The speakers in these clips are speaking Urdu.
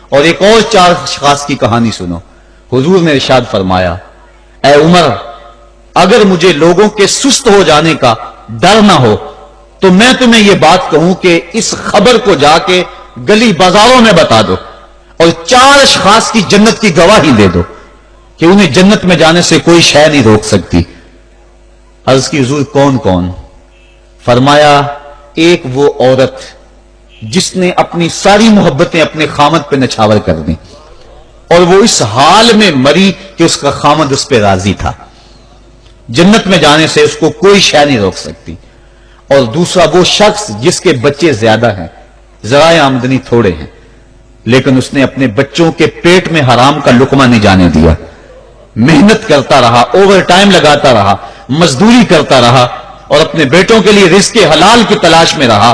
اور ایک اور 4 اشخاص کی کہانی سنو. حضور نے ارشاد فرمایا اے عمر اگر مجھے لوگوں کے سست ہو جانے کا ڈر نہ ہو تو میں تمہیں یہ بات کہوں کہ اس خبر کو جا کے گلی بازاروں میں بتا دو اور 4 اشخاص کی جنت کی گواہی دے دو کہ انہیں جنت میں جانے سے کوئی شے نہیں روک سکتی. عرض کی حضور کون کون؟ فرمایا ایک وہ عورت جس نے اپنی ساری محبتیں اپنے خامد پہ نچھاور کر دیں اور وہ اس حال میں مری کہ اس کا خامد اس پہ راضی تھا. جنت میں جانے سے اس کو کوئی شے نہیں روک سکتی. اور دوسرا وہ شخص جس کے بچے زیادہ ہیں, ذرائع آمدنی تھوڑے ہیں, لیکن اس نے اپنے بچوں کے پیٹ میں حرام کا لقمہ نہیں جانے دیا, محنت کرتا رہا, اوور ٹائم لگاتا رہا, مزدوری کرتا رہا اور اپنے بیٹوں کے لیے رزق حلال کی تلاش میں رہا.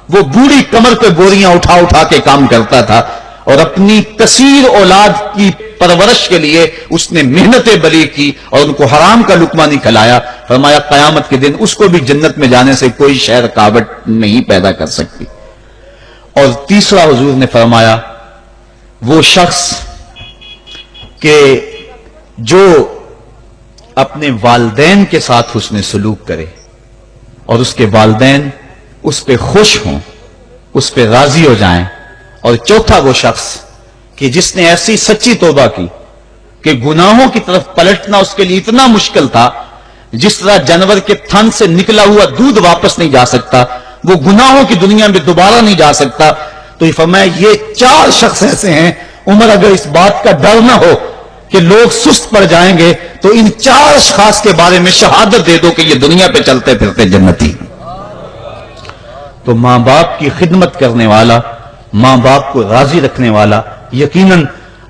وہ بوڑھی کمر پہ بوریاں اٹھا اٹھا کے کام کرتا تھا اور اپنی کثیر اولاد کی پرورش کے لیے اس نے محنتیں بری کی اور ان کو حرام کا لقمہ نہیں کھلایا. فرمایا قیامت کے دن اس کو بھی جنت میں جانے سے کوئی شے رکاوٹ نہیں پیدا کر سکتی. اور تیسرا حضور نے فرمایا وہ شخص کہ جو اپنے والدین کے ساتھ حسن سلوک کرے اور اس کے والدین اس پہ خوش ہوں, اس پہ راضی ہو جائیں. اور چوتھا وہ شخص کہ جس نے ایسی سچی توبہ کی کہ گناہوں کی طرف پلٹنا اس کے لیے اتنا مشکل تھا جس طرح جانور کے تھن سے نکلا ہوا دودھ واپس نہیں جا سکتا, وہ گناہوں کی دنیا میں دوبارہ نہیں جا سکتا. تو یہ فرمایا یہ 4 شخص ایسے ہیں عمر اگر اس بات کا ڈر نہ ہو کہ لوگ سست پڑ جائیں گے تو ان 4 اشخاص کے بارے میں شہادت دے دو کہ یہ دنیا پہ چلتے پھرتے جنتی. تو ماں باپ کی خدمت کرنے والا, ماں باپ کو راضی رکھنے والا یقیناً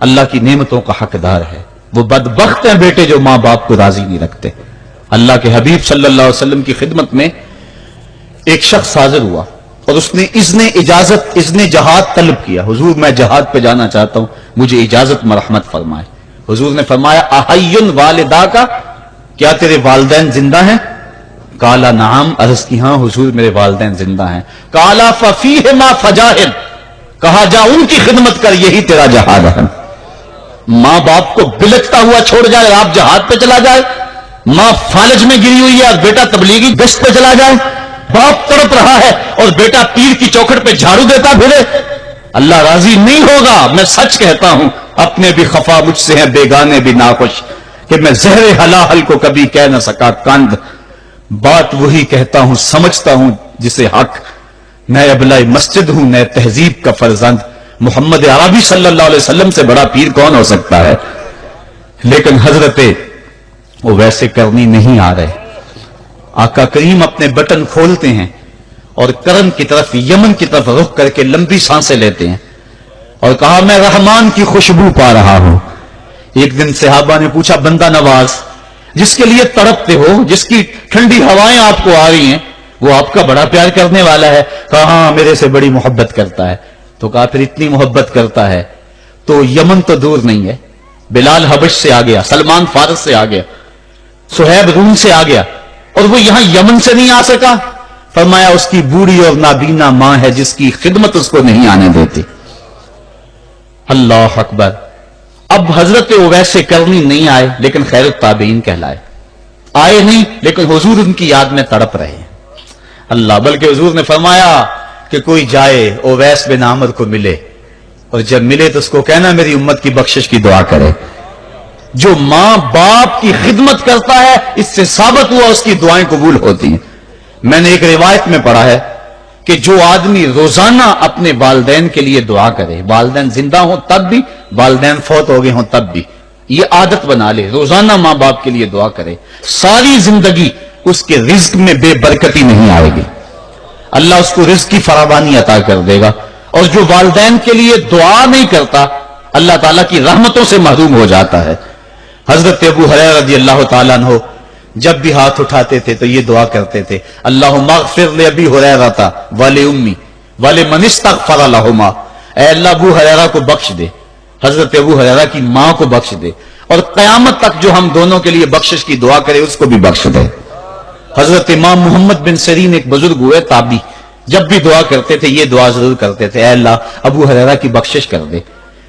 اللہ کی نعمتوں کا حقدار ہے. وہ بدبخت ہیں بیٹے جو ماں باپ کو راضی نہیں رکھتے. اللہ کے حبیب صلی اللہ علیہ وسلم کی خدمت میں ایک شخص حاضر ہوا اور اس نے اذن جہاد طلب کیا. حضور میں جہاد پہ جانا چاہتا ہوں, مجھے اجازت مرحمت فرمائے. حضور نے فرمایا احیّن والدہ کا, کیا تیرے والدین زندہ ہیں؟ کالا نعم, عرض کی ہاں حضور میرے والدین زندہ ہیں. کالا ففیہما فجاہد, کہا جا ان کی خدمت کر یہی تیرا جہاد ہے. ماں باپ کو بلکتا ہوا چھوڑ جائے آپ جہاد پہ چلا جائے, ماں فالج میں گری ہوئی ہے اور بیٹا تبلیغی گشت پہ چلا جائے, باپ تڑپ رہا ہے اور بیٹا پیر کی چوکھٹ پہ جھاڑو دیتا پھرے, اللہ راضی نہیں ہوگا. میں سچ کہتا ہوں اپنے بھی خفا مجھ سے ہیں بیگانے بھی ناخوش کہ میں زہر حلاحل کو کبھی کہہ نہ سکا کند. بات وہی کہتا ہوں سمجھتا ہوں جسے حق, نئے ابلائی مسجد ہوں نئے تہذیب کا فرزند. محمد عربی صلی اللہ علیہ وسلم سے بڑا پیر کون ہو سکتا ہے؟ لیکن حضرت وہ ویسے کرنی نہیں آ رہے. آقا کریم اپنے بٹن کھولتے ہیں اور کرن کی طرف, یمن کی طرف رخ کر کے لمبی سانسیں لیتے ہیں اور کہا میں رحمان کی خوشبو پا رہا ہوں. ایک دن صحابہ نے پوچھا بندہ نواز جس کے لیے تڑپتے ہو, جس کی ٹھنڈی ہوائیں آپ کو آ رہی ہیں, وہ آپ کا بڑا پیار کرنے والا ہے. کہا ہاں میرے سے بڑی محبت کرتا ہے. تو کہا پھر اتنی محبت کرتا ہے تو یمن تو دور نہیں ہے, بلال حبش سے آ گیا, سلمان فارس سے آ گیا, سہیب روم سے آ گیا, اور وہ یہاں یمن سے نہیں آ سکا. فرمایا اس کی بوڑھی اور نابینا ماں ہے جس کی خدمت اس کو نہیں آنے دیتی. اللہ اکبر. اب حضرت اویس کرنی نہیں آئے لیکن خیر التابعین کہلائے. آئے نہیں لیکن حضور ان کی یاد میں تڑپ رہے ہیں. اللہ, بلکہ حضور نے فرمایا کہ کوئی جائے اویس بن عامر کو ملے اور جب ملے تو اس کو کہنا میری امت کی بخشش کی دعا کرے. جو ماں باپ کی خدمت کرتا ہے اس سے ثابت ہوا اس کی دعائیں قبول ہوتی ہیں. میں نے ایک روایت میں پڑھا ہے کہ جو آدمی روزانہ اپنے والدین کے لیے دعا کرے, والدین زندہ ہوں تب بھی, والدین فوت ہو گئے ہوں تب بھی, یہ عادت بنا لے, روزانہ ماں باپ کے لیے دعا کرے, ساری زندگی اس کے رزق میں بے برکتی نہیں آئے گی. اللہ اس کو رزق کی فراوانی عطا کر دے گا. اور جو والدین کے لیے دعا نہیں کرتا اللہ تعالیٰ کی رحمتوں سے محروم ہو جاتا ہے. حضرت ابو ہریرہ رضی اللہ تعالیٰ عنہ جب بھی ہاتھ اٹھاتے تھے تو یہ دعا کرتے تھے, اللہم اغفر لأبی ہریرہ ولأمی ولمن استغفر لہما. اے اللہ ابو ہریرہ کو بخش دے, حضرت ابو ہریرہ کی ماں کو بخش دے, اور قیامت تک جو ہم دونوں کے لیے بخشش کی دعا کرے اس کو بھی بخش دے. حضرت امام محمد بن سیرین ایک بزرگ ہوئے تابعی, جب بھی دعا کرتے تھے یہ دعا ضرور کرتے تھے, اے اللہ ابو ہریرہ کی بخشش کر دے.